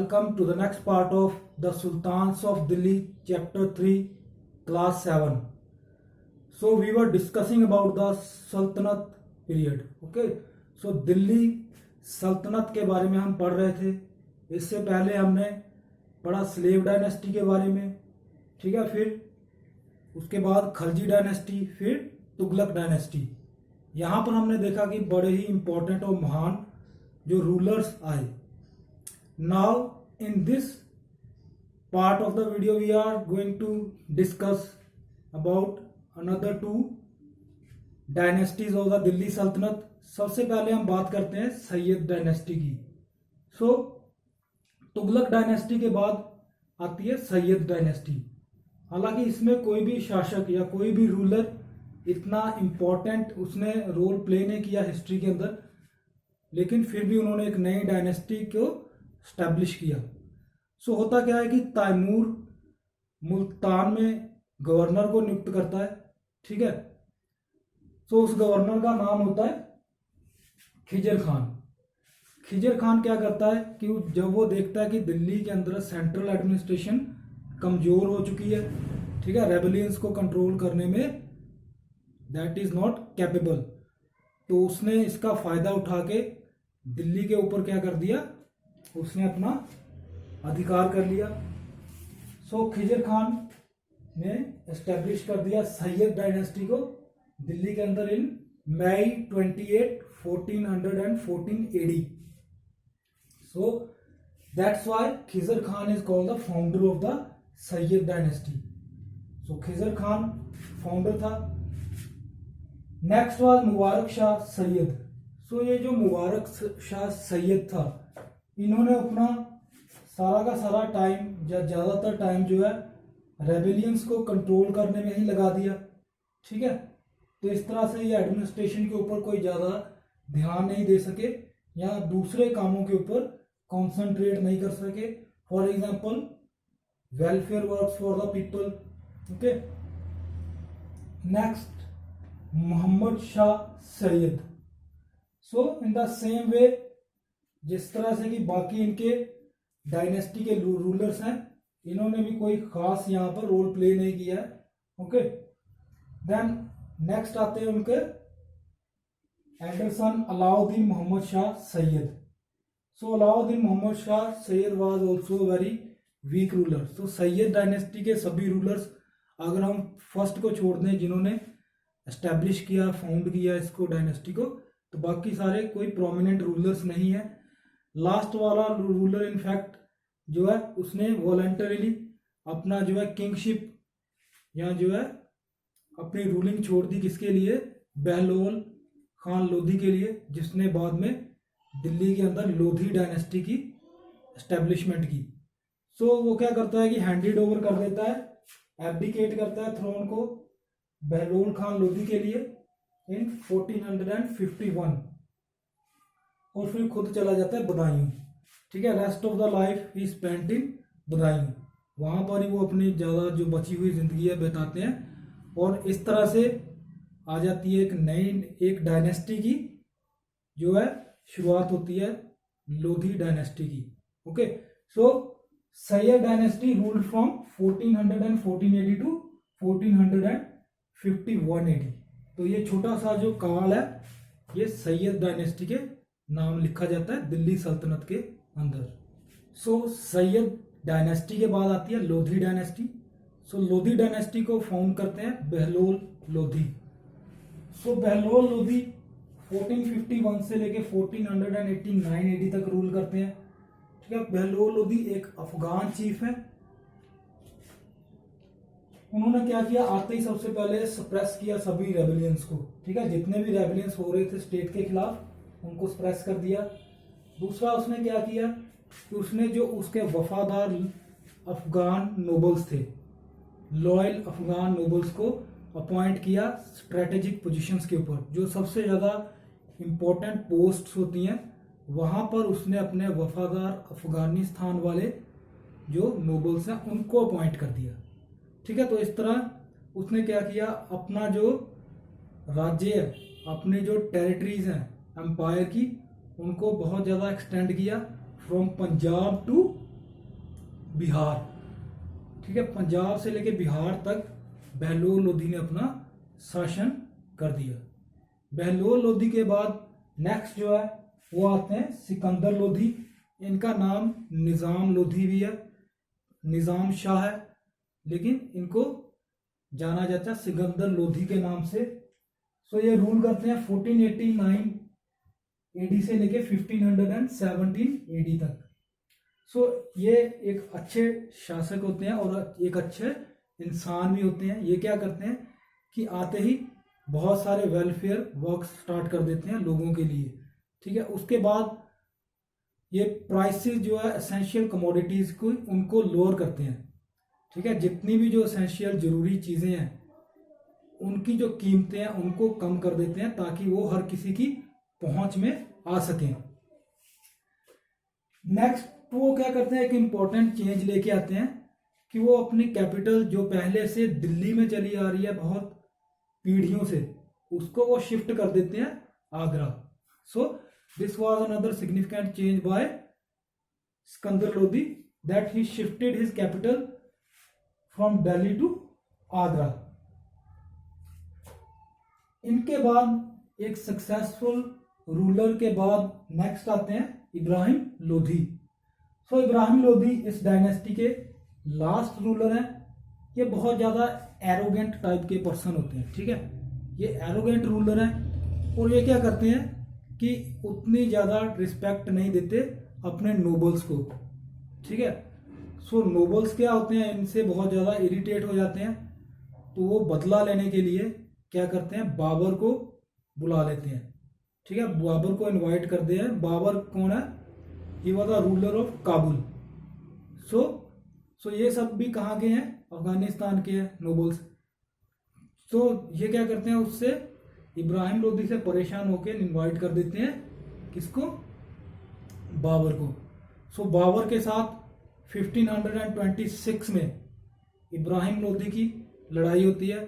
welcome to the next part of the Sultans of Delhi, chapter 3, class 7. So we were discussing about the Sultanate period. Okay, so Delhi सल्तनत के बारे में हम पढ़ रहे थे. इससे पहले हमने पढ़ा स्लेव डायनेस्टी के बारे में, ठीक है. फिर उसके बाद खलजी डायनेस्टी, फिर तुगलक डायनेस्टी. यहाँ पर हमने देखा कि बड़े ही इम्पोर्टेंट और महान जो रूलर्स आए. Now in this part of the video we are going to discuss about another two dynasties of the Delhi सल्तनत. सबसे पहले हम बात करते हैं सैयद डायनेस्टी की. सो तुगलक डायनेस्टी के बाद आती है सैयद डायनेस्टी. हालांकि इसमें कोई भी शासक या कोई भी रूलर इतना इम्पोर्टेंट उसने रोल प्ले नहीं किया हिस्ट्री के अंदर, लेकिन फिर भी उन्होंने एक नई डायनेस्टी को स्टैब्लिश किया. सो होता क्या है कि तैमूर मुल्तान में गवर्नर को नियुक्त करता है, ठीक है. सो उस गवर्नर का नाम होता है खिजर खान. खिजर खान क्या करता है कि जब वो देखता है कि दिल्ली के अंदर सेंट्रल एडमिनिस्ट्रेशन कमजोर हो चुकी है, ठीक है, रेबेलियंस को कंट्रोल करने में दैट इज नॉट कैपेबल, तो उसने इसका फायदा उठा के दिल्ली के ऊपर क्या कर दिया, उसने अपना अधिकार कर लिया. सो खिजर खान ने एस्टेब्लिश कर दिया सैयद डायनेस्टी को दिल्ली के अंदर in May 28, 1414 AD. So that's why Khizr Khan is called the founder of the Sayyid dynasty. So Khizr Khan founder था. Next was Mubarak Shah Sayyid. So ये जो मुबारक शाह सैयद था, इन्होंने अपना सारा का सारा टाइम या ज़्यादातर टाइम जो है रेबेलियंस को कंट्रोल करने में ही लगा दिया, ठीक है. तो इस तरह से ये एडमिनिस्ट्रेशन के ऊपर कोई ज़्यादा ध्यान नहीं दे सके या दूसरे कामों के ऊपर कॉन्सेंट्रेट नहीं कर सके. For example welfare works for the people. Okay, next Mohammad Shah Sayyid. So in the same way, जिस तरह से कि बाकी इनके डायनेस्टी के रूलर्स हैं, इन्होंने भी कोई खास यहाँ पर रोल प्ले नहीं किया है. ओके, देन नेक्स्ट आते हैं उनके elder son Alauddin Mohammad Shah Sayyid. So Alauddin Mohammad Shah Sayyid was also very weak ruler. So Sayyid dynasty के सभी रूलर्स, अगर हम फर्स्ट को छोड़ दें जिन्होंने एस्टेब्लिश किया, फाउंड किया इसको डायनेस्टी को, तो बाकी सारे कोई प्रोमिनेंट रूलर्स नहीं है. लास्ट वाला रूलर इनफैक्ट जो है उसने वॉलंटरीली अपना जो है किंगशिप या जो है अपनी रूलिंग छोड़ दी. किसके लिए? बहलोल खान लोधी के लिए, जिसने बाद में दिल्ली के अंदर लोधी डायनेस्टी की एस्टेब्लिशमेंट की. सो वो क्या करता है कि हैंडेड ओवर कर देता है, एब्डिकेट करता है थ्रोन को बहलोल खान लोधी के लिए इन 1451, और फिर खुद चला जाता है बदायूं, ठीक है. Rest of the life he spent in Badaun. वहां पर ही वो अपनी ज़्यादा जो बची हुई जिंदगी है बिताते हैं. और इस तरह से आ जाती है एक नई एक डायनेस्टी की जो है शुरुआत होती है लोधी डायनेस्टी की. Okay, so Sayyid dynasty ruled from 1414 AD to 1451 AD. तो ये छोटा सा जो काल है ये सैयद डायनेस्टी के नाम लिखा जाता है दिल्ली सल्तनत के अंदर. सो सैयद डायनेस्टी के बाद आती है लोधी डायनेस्टी. सो लोधी डायनेस्टी को फाउंड करते हैं बहलोल लोधी. सो बहलोल लोधी 1451 से लेके 1489 AD तक रूल करते हैं, ठीक है. बहलोल लोधी एक अफगान चीफ है. उन्होंने क्या किया, आते ही सबसे पहले सप्रेस किया सभी रेबेलियंस को, ठीक है. जितने भी रेबेलियंस हो रहे थे स्टेट के खिलाफ उनको सप्रेस कर दिया. दूसरा उसने क्या किया कि उसने जो उसके वफादार अफगान नोबल्स थे, लॉयल अफगान नोबल्स को अपॉइंट किया स्ट्रेटेजिक पोजीशंस के ऊपर, जो सबसे ज़्यादा इम्पोर्टेंट पोस्ट्स होती हैं वहाँ पर उसने अपने वफादार अफगानिस्तान वाले जो नोबल्स हैं उनको अपॉइंट कर दिया, ठीक है. तो इस तरह उसने क्या किया, अपना जो राज्य है, अपनी जो टेरिटरीज हैं एम्पायर की, उनको बहुत ज़्यादा एक्सटेंड किया फ्रॉम पंजाब टू बिहार, ठीक है, पंजाब से लेके बिहार तक बहलोल लोधी ने अपना शासन कर दिया। बहलोल लोधी के बाद नेक्स्ट जो है वो आते हैं सिकंदर लोधी। इनका नाम निज़ाम लोधी भी है, निज़ाम शाह है, लेकिन इनको जाना जाता है सिकंदर लोधी के नाम से। सो ये रूल करते हैं 1489 एडी से लेके 1517 एडी तक। सो ये एक अच्छे शासक होते हैं और एक अच्छे इंसान भी होते हैं। ये क्या करते हैं कि आते ही बहुत सारे वेलफेयर वर्क स्टार्ट कर देते हैं लोगों के लिए, ठीक है। उसके बाद ये प्राइसेस जो है एसेंशियल कमोडिटीज को उनको लोअर करते हैं, ठीक है। जितनी भी जो एसेंशियल जरूरी चीजें हैं उनकी जो कीमतें हैं उनको कम कर देते हैं ताकि वो हर किसी की पहुंच में आ सकें। नेक्स्ट वो क्या करते हैं, एक इंपॉर्टेंट चेंज लेके आते हैं कि वो अपनी कैपिटल जो पहले से दिल्ली में चली आ रही है बहुत पीढ़ियों से, उसको वो शिफ्ट कर देते हैं Agra. So this was another significant change by Sikandar Lodhi, that he shifted his capital from Delhi to Agra. इनके बाद एक सक्सेसफुल रूलर के बाद नेक्स्ट आते हैं इब्राहिम लोधी। सो इब्राहिम लोधी इस डायनेस्टी के लास्ट रूलर हैं। ये बहुत ज़्यादा एरोगेंट टाइप के पर्सन होते हैं, ठीक है। ये एरोगेंट रूलर हैं और ये क्या करते हैं कि उतनी ज़्यादा रिस्पेक्ट नहीं देते अपने नोबल्स को, ठीक है। सो नोबल्स क्या होते हैं, इनसे बहुत ज़्यादा इरिटेट हो जाते हैं, तो वो बदला लेने के लिए क्या करते हैं, बाबर को बुला लेते हैं, ठीक है। बाबर को इनवाइट करते हैं। बाबर कौन है, he was the ruler of Kabul. So ये सब भी कहाँ के हैं, अफगानिस्तान के हैं नोबल्स। तो ये क्या करते हैं, उससे इब्राहिम लोधी से परेशान होकर इनवाइट कर देते हैं किसको, बाबर को। सो बाबर के साथ 1526 में इब्राहिम लोधी की लड़ाई होती है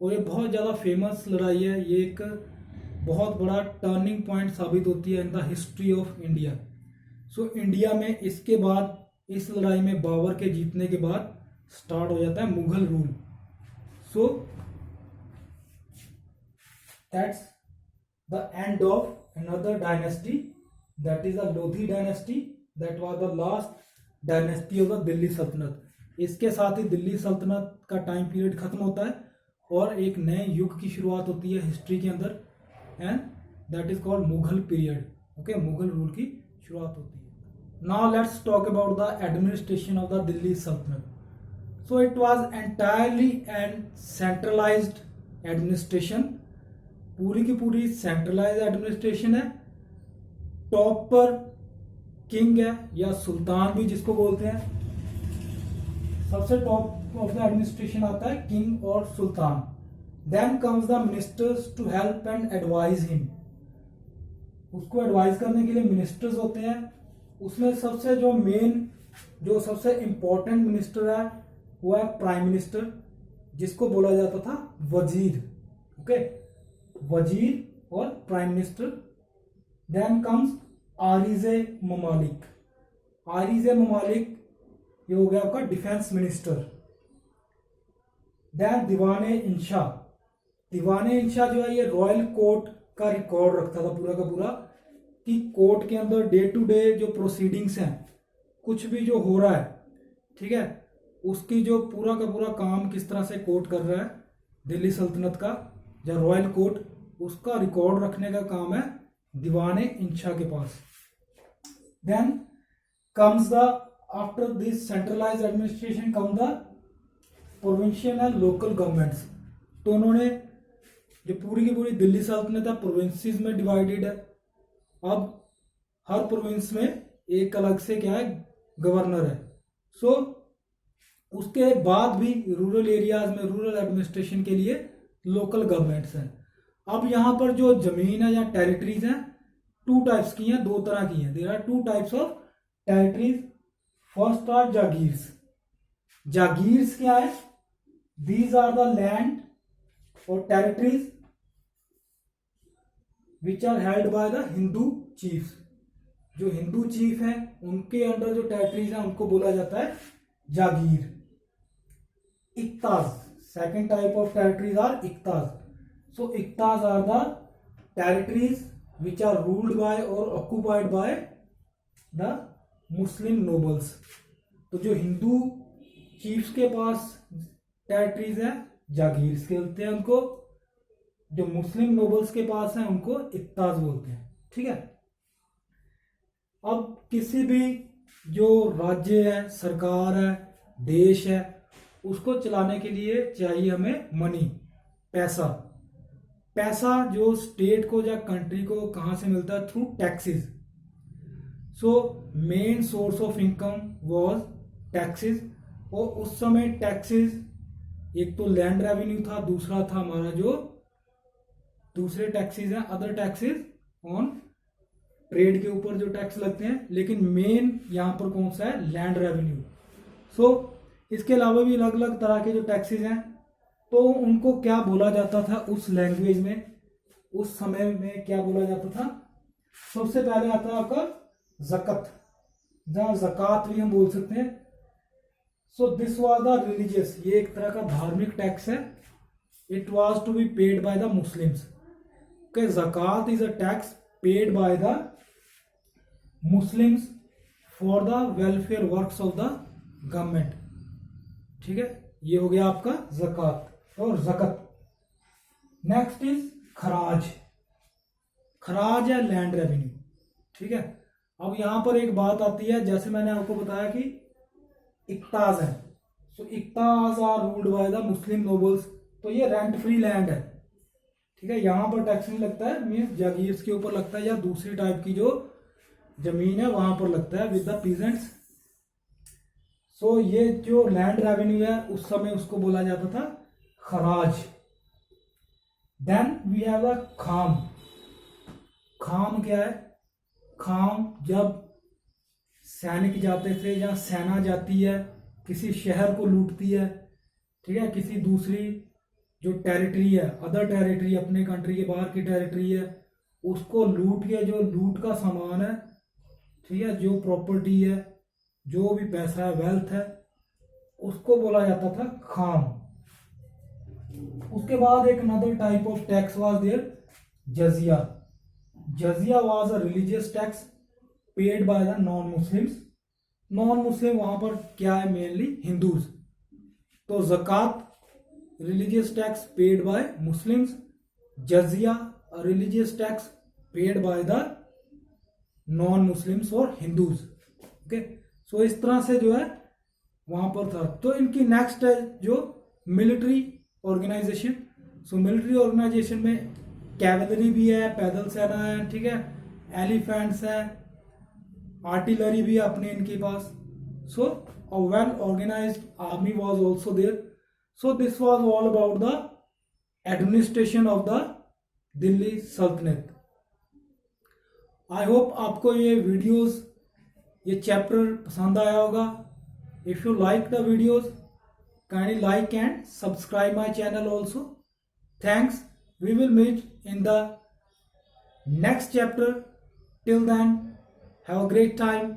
और ये बहुत ज़्यादा फेमस लड़ाई है। ये एक बहुत बड़ा टर्निंग पॉइंट साबित होती है in the history of India. So India में इसके बाद इस लड़ाई में बाबर के जीतने के बाद स्टार्ट हो जाता है Mughal rule. So that's the end of another dynasty, that is the Lodhi dynasty, that was the last dynasty of the Delhi सल्तनत। इसके साथ ही दिल्ली सल्तनत का टाइम पीरियड खत्म होता है और एक नए युग की शुरुआत होती है हिस्ट्री के अंदर, and that is called Mughal period. Okay, Mughal rule की शुरुआत होती है। Now let's talk about the administration of the Delhi Sultanate. So it was entirely and centralized administration, पूरी की पूरी सेंट्रलाइज्ड एडमिनिस्ट्रेशन है। टॉप पर किंग है या सुल्तान भी जिसको बोलते हैं, सबसे टॉप ऑफ द एडमिनिस्ट्रेशन आता है किंग और सुल्तान। Then comes the ministers to help and advise him, उसको एडवाइज करने के लिए मिनिस्टर्स होते हैं। उसमें सबसे जो मेन जो सबसे इंपॉर्टेंट मिनिस्टर है वो है प्राइम मिनिस्टर, जिसको बोला जाता था वजीर। ओके, वजीर और प्राइम मिनिस्टर। देन कम्स आरिज़े ममालिक। आरिज़े ममालिक ये हो गया आपका डिफेंस मिनिस्टर। देन दीवाने इंशा। दीवाने इंशा जो है ये रॉयल कोर्ट का रिकॉर्ड रखता था पूरा का पूरा, कि कोर्ट के अंदर डे टू डे जो प्रोसीडिंग्स हैं, कुछ भी जो हो रहा है, ठीक है, उसकी जो पूरा का पूरा काम किस तरह से कोर्ट कर रहा है दिल्ली सल्तनत का या रॉयल कोर्ट, उसका रिकॉर्ड रखने का काम है दीवाने इंशा के पास। Then comes the after this centralized administration come the provincial and local governments. तो उन्होंने जो पूरी की पूरी दिल्ली सल्तनत है प्रोविंसेस में डिवाइडेड है। अब हर प्रोविंस में एक अलग से क्या है, गवर्नर है। सो उसके बाद भी रूरल एरियाज में रूरल एडमिनिस्ट्रेशन के लिए लोकल गवर्नमेंट्स हैं। अब यहाँ पर जो जमीन है या टेरिटरीज हैं, टू टाइप्स की हैं, दो तरह की हैं। There are two types of territories. First are jagirs. Jagirs क्या है, दीज आर द लैंड और territories which are held by the Hindu chiefs. जो हिंदू चीफ हैं उनके अंडर जो टेरिटरीज हैं उनको बोला जाता है Jagiir. Iktas. Second type of territories are iktas. So iktas are the territories which are ruled by or occupied by the Muslim nobles. तो जो हिंदू चीफ्स के पास टेरिटरीज है जागीर कहते हैं उनको, जो मुस्लिम नोबल्स के पास है उनको इक्ताज बोलते हैं। ठीक है, अब किसी भी जो राज्य है, सरकार है, देश है, उसको चलाने के लिए चाहिए हमें मनी, पैसा। पैसा जो स्टेट को या कंट्री को कहां से मिलता है? Through taxes. So main source of income was taxes. और उस समय टैक्सेस एक तो लैंड रेवेन्यू था, दूसरा था हमारा जो दूसरे टैक्सेस हैं, अदर टैक्सेस ऑन ट्रेड के ऊपर जो टैक्स लगते हैं, लेकिन मेन यहां पर कौन सा है? Land revenue. सो इसके अलावा भी अलग अलग तरह के जो टैक्सेस हैं, तो उनको क्या बोला जाता था उस लैंग्वेज में, उस समय में क्या बोला जाता था? सबसे पहले आता है आपका ज़कत, जहां ज़कात भी हम बोल सकते हैं। So this was the religious, ये एक तरह का धार्मिक टैक्स है। It was to be paid by the Muslims. के zakat is a tax paid by the Muslims for the welfare works of the government. ठीक है, ये हो गया आपका ज़कात और ज़कत। Next is खराज। खराज है लैंड रेवेन्यू। ठीक है, अब यहां पर एक बात आती है, जैसे मैंने आपको बताया कि इक्ताज है, so iqtas are ruled by the Muslim nobles, तो ये रेंट फ्री लैंड है। ठीक है, यहां पर टैक्स नहीं लगता है, मीन्स जागीर्स के ऊपर लगता है या दूसरी टाइप की जो जमीन है वहां पर लगता है विद द पीजेंट्स। सो ये जो लैंड रेवेन्यू है उस समय उसको बोला जाता था खराज। देन वी हैव अ खाम। खाम क्या है? खाम जब सैनिक जाते थे या सेना जाती है, किसी शहर को लूटती है, ठीक है, किसी दूसरी जो टेरिटरी है, अदर टेरिटरी, अपने कंट्री के बाहर की टेरिटरी है, उसको लूट के जो लूट का सामान है, ठीक है, जो प्रॉपर्टी है, जो भी पैसा है, वेल्थ है, उसको बोला जाता था खाम। उसके बाद एक another type of tax was there, जजिया। जजिया was a religious tax paid by the non Muslims. Non Muslim वहां पर क्या है? Mainly Hindus. तो जक़ात religious tax paid by Muslims, जजिया religious tax paid by the non Muslims और हिंदूज। ओके, सो इस तरह से जो है वहां पर था। तो इनकी नेक्स्ट है जो मिलिट्री ऑर्गेनाइजेशन। सो मिलिट्री ऑर्गेनाइजेशन में कैवलरी भी है, पैदल सेना है, ठीक है, एलिफेंट्स है, आर्टिलरी भी है अपने इनके पास। So a well organised army was also there. So this was all about the administration of the Delhi सल्तनत। आई होप आपको ये वीडियोस, ये चैप्टर पसंद आया होगा। If you like the videos, kindly like and subscribe my channel also. Thanks. We will meet in the next chapter. Till then, have a great time.